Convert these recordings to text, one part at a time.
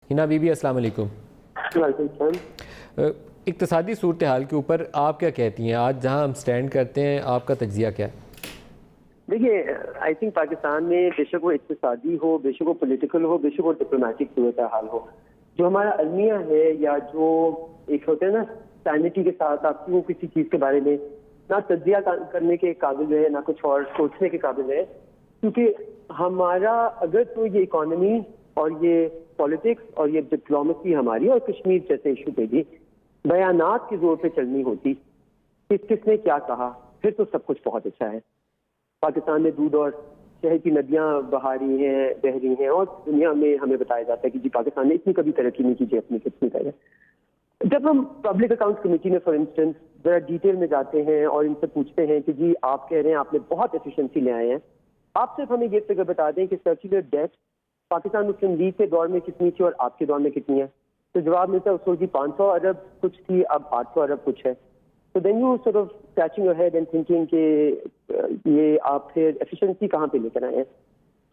ہنا بی بی السلام علیکم۔ اقتصادی صورتحال کے اوپر آپ کیا کہتی ہیں؟ آج جہاں ہم سٹینڈ کرتے ہیں آپ کا تجزیہ کیا ہے؟ دیکھیے آئی تھنک پاکستان میں بے شک وہ اقتصادی ہو، بے شک وہ پولیٹیکل ہو، بے شک وہ ڈپلومیٹک صورتحال ہو، جو ہمارا المیہ ہے یا جو ایک ہوتا ہے نا سینٹی کے ساتھ آپ کیوں کسی چیز کے بارے میں نہ تجزیہ کرنے کے قابل ہے نہ کچھ اور سوچنے کے قابل ہے، کیونکہ ہمارا اگر تو یہ اکانومی اور یہ پالیٹکس اور یہ ڈپلومیسی ہماری اور کشمیر جیسے ایشو پہ بھی بیانات کے زور پہ چلنی ہوتی کس نے کیا کہا، پھر تو سب کچھ بہت اچھا ہے۔ پاکستان میں دودھ اور شہد کی ندیاں بہہ رہی ہیں اور دنیا میں ہمیں بتایا جاتا ہے کہ جی پاکستان نے اتنی کبھی ترقی نہیں کی جی اپنی کتنی کرے۔ جب ہم پبلک اکاؤنٹس کمیٹی میں فار انسٹنس ذرا ڈیٹیل میں جاتے ہیں اور ان سے پوچھتے ہیں کہ جی آپ کہہ رہے ہیں آپ نے بہت ایفیشنسی لے آئے ہیں، آپ صرف ہمیں یہ فگر بتا دیں کہ سرکولر ڈیٹ پاکستان مسلم لیگ کے دور میں کتنی تھی اور آپ کے دور میں کتنی ہے، تو جواب ملتا ہے اس کو جی 500 ارب کچھ تھی، اب 800 ارب کچھ ہے۔ تو then you sort of scratching your head and thinking کہ یہ آپ پھر ایفیشنسی کہاں پہ لے کر آئے ہیں۔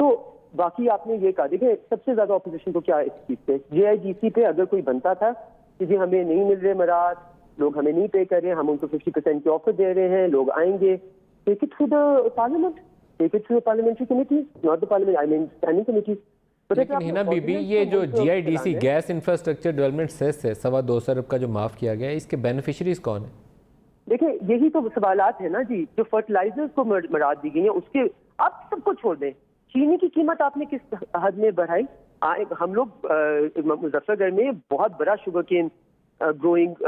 تو باقی آپ نے یہ کہا، دیکھیں سب سے زیادہ اپوزیشن کو کیا اس چیز پہ جے آئی ڈی سی پہ اگر کوئی بنتا تھا کہ جی ہمیں نہیں مل رہے مراد، لوگ ہمیں نہیں پے کر رہے ہیں، ہم ان کو 50% کی آفر دے رہے ہیں، لوگ آئیں گے، take it through the parliament, take it through parliamentary committee, not the parliament, I mean standing committee. لیکن ہنا بی بی یہ جو G I D C gas infrastructure development cess ہے 225 ارب کا جو معاف کیا گیا ہے، اس کے بینیفیشریز کون ہیں؟ دیکھیں یہی تو سوالات ہیں نا جی، جو فرٹیلائزرز کو مراد دی گئی ہیں اس کے آپ سب کو چھوڑ دیں، چینی کی قیمت آپ نے کس حد میں بڑھائی؟ ہم لوگ مظفر گڑھ میں بہت بڑا شوگر کین گروئنگ،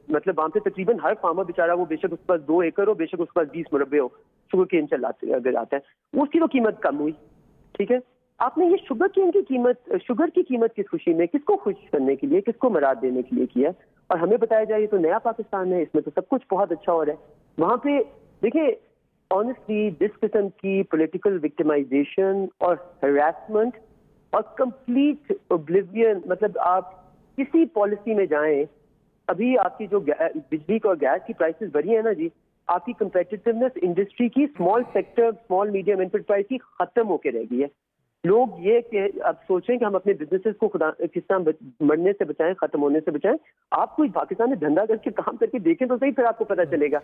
مطلب وہاں پہ تقریباً ہر فارمر بیچارہ وہ بے شک اس کے پاس 2 ایکڑ ہو، بے شک اس کے پاس 20 مربع ہو، شوگر کین اگر آتا ہے اس کی تو قیمت کم ہوئی، ٹھیک ہے۔ آپ نے یہ شوگر کین کی قیمت، شوگر کی قیمت کس خوشی میں، کس کو خوش کرنے کے لیے، کس کو مراد دینے کے لیے کیا ہے؟ اور ہمیں بتایا جائے یہ تو نیا پاکستان ہے، اس میں تو سب کچھ بہت اچھا ہو رہا ہے۔ وہاں پہ دیکھیں آنیسٹلی جس قسم کی پولیٹیکل وکٹمائزیشن اور ہراسمنٹ اور کمپلیٹ اوبلیوین، مطلب آپ کسی پالیسی میں جائیں، ابھی آپ کی جو بجلی اور گیس کی پرائسز بڑھی ہیں نا جی، آپ کی کمپیٹیٹیونیس انڈسٹری کی small sector, small medium enterprise کی ختم ہو کے رہ گئی ہے۔ لوگ یہ کہ اب سوچیں کہ ہم اپنے بزنسز کو کس طرح مرنے سے بچائیں، ختم ہونے سے بچائیں۔ آپ کوئی پاکستان میں دھندا کر کے کام کر کے دیکھیں تو صحیح، پھر آپ کو پتہ چلے گا۔